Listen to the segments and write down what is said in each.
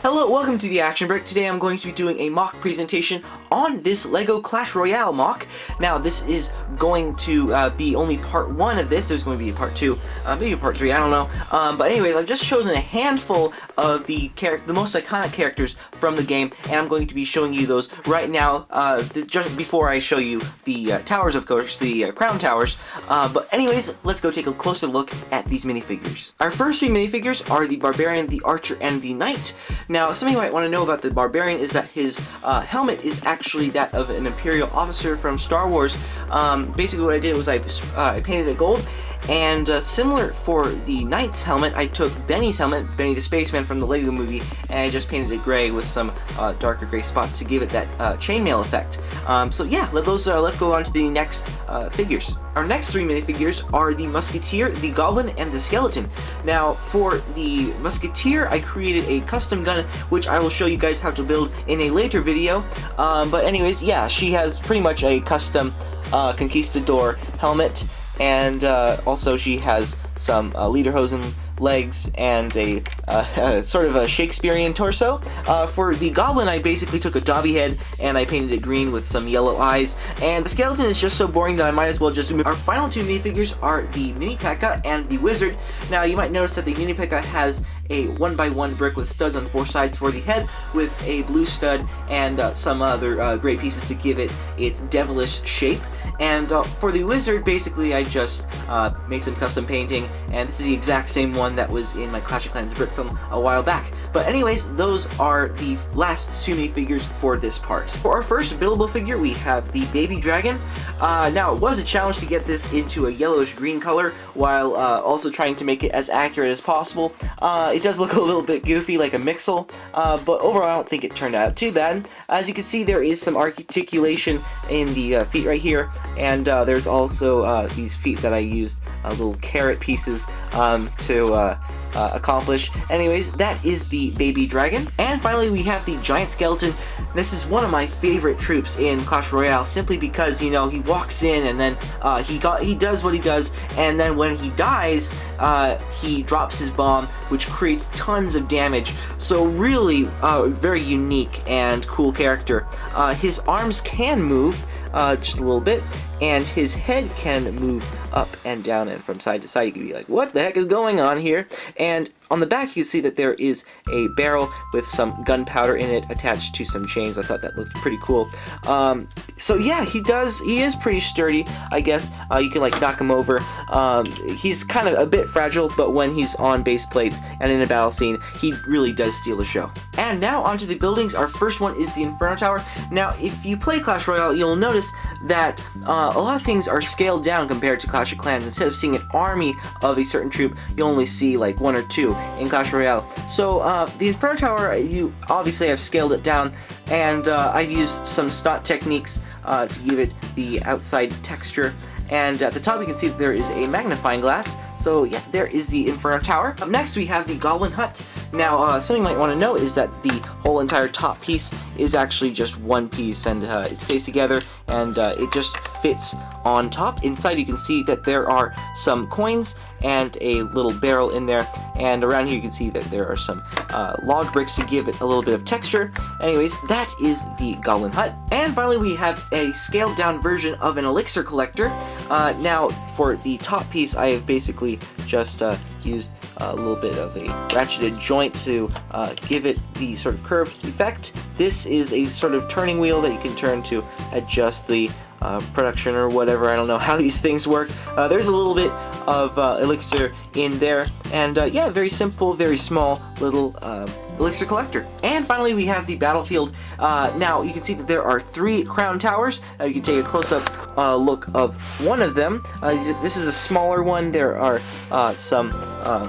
Hello, welcome to the Action Break. Today I'm going to be doing a mock presentation on this LEGO Clash Royale MOC. Now this is going to be only part 1 of this. There's going to be a part 2, maybe a part 3, I don't know. But anyways, I've just chosen a handful of the most iconic characters from the game, and I'm going to be showing you those right now, just before I show you the towers, of course, the crown towers. But anyways, let's go take a closer look at these minifigures. Our first 3 minifigures are the Barbarian, the Archer, and the Knight. Now, something you might want to know about the Barbarian is that his helmet is actually that of an Imperial officer from Star Wars. Basically what I did was I painted it gold, and similar for the Knight's helmet, I took Benny's helmet, Benny the Spaceman from the LEGO movie, and I just painted it gray with some darker gray spots to give it that chainmail effect. So yeah, let's go on to the next figures. Our next 3 minifigures are the Musketeer, the Goblin, and the Skeleton. Now, for the Musketeer, I created a custom gun, which I will show you guys how to build in a later video. But anyways, yeah, she has pretty much a custom conquistador helmet, and also she has some lederhosen legs and a sort of a Shakespearean torso. For the Goblin, I basically took a Dobby head and I painted it green with some yellow eyes, and the Skeleton is just so boring that I might as well just move. Our final 2 minifigures are the Mini Caca and the Wizard. Now you might notice that the Mini Caca has a 1x1 brick with studs on 4 sides for the head, with a blue stud and some other gray pieces to give it its devilish shape. And for the Wizard, basically I just made some custom painting, and this is the exact same one that was in my Clash of Clans brick film a while back. But anyways, those are the last 2 minifigures for this part. For our first buildable figure, we have the Baby Dragon. Now, it was a challenge to get this into a yellowish green color, while also trying to make it as accurate as possible. It does look a little bit goofy, like a Mixel, but overall I don't think it turned out too bad. As you can see, there is some articulation in the feet right here, and there's also these feet that I used little carrot pieces to accomplish. Anyways, that is the Baby Dragon. And finally, we have the Giant Skeleton. This is one of my favorite troops in Clash Royale, simply because, you know, he walks in and then he does what he does, and then when he dies, he drops his bomb, which creates tons of damage. So really, very unique and cool character. His arms can move just a little bit, and his head can move up and down and from side to side. You can be like, what the heck is going on here? And on the back you can see that there is a barrel with some gunpowder in it attached to some chains. I thought that looked pretty cool. So yeah, he is pretty sturdy, I guess. You can like knock him over. He's kind of a bit fragile, but when he's on base plates and in a battle scene, he really does steal the show. And now onto the buildings. Our first one is the Inferno Tower. Now, if you play Clash Royale, you'll notice that a lot of things are scaled down compared to Clash of Clans. Instead of seeing an army of a certain troop, you only see like 1 or 2 in Clash Royale. So the Inferno Tower, you obviously have scaled it down, and I used some snot techniques to give it the outside texture. And at the top you can see that there is a magnifying glass. So yeah, there is the Inferno Tower. Up next we have the Goblin Hut. Now, something you might want to know is that the whole entire top piece is actually just one piece, and it stays together, and it just fits on top. Inside you can see that there are some coins and a little barrel in there, and around here you can see that there are some log bricks to give it a little bit of texture. Anyways, that is the Goblin Hut. And finally we have a scaled down version of an Elixir Collector. Now, for the top piece, I have basically just used a little bit of a ratcheted joint to give it the sort of curved effect. This is a sort of turning wheel that you can turn to adjust the production or whatever. I don't know how these things work. There's a little bit of Elixir in there, and yeah, very simple, very small little Elixir Collector. And finally we have the battlefield. Now you can see that there are 3 crown towers. You can take a close-up look of one of them. This is a smaller one. There are some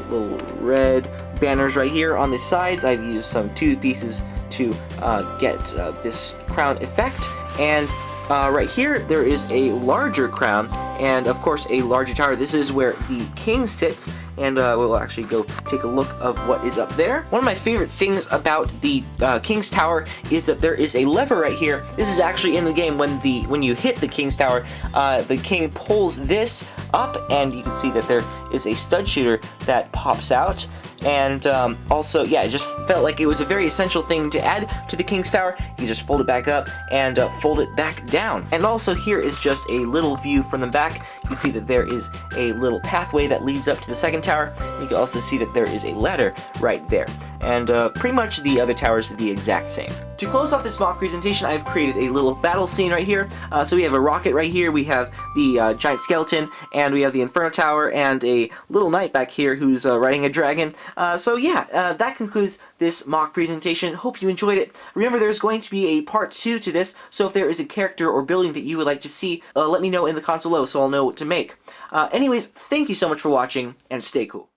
little red banners right here on the sides. I've used some 2 pieces to get this crown effect, and right here there is a larger crown, and of course a larger tower. This is where the king sits, and we'll actually go take a look of what is up there. One of my favorite things about the king's tower is that there is a lever right here. This is actually in the game. When you hit the king's tower, the king pulls this up, and you can see that there is a stud shooter that pops out. And also, yeah, it just felt like it was a very essential thing to add to the King's Tower. You just fold it back up and fold it back down. And also here is just a little view from the back. You can see that there is a little pathway that leads up to the second tower. You can also see that there is a ladder right there. And pretty much the other towers are the exact same. To close off this mock presentation, I've created a little battle scene right here. So we have a rocket right here, we have the giant skeleton, and we have the Inferno Tower, and a little knight back here who's riding a dragon. So yeah, that concludes this mock presentation. Hope you enjoyed it. Remember, there's going to be a part 2 to this, so if there is a character or building that you would like to see, let me know in the comments below so I'll know what to make. Anyways, thank you so much for watching, and stay cool.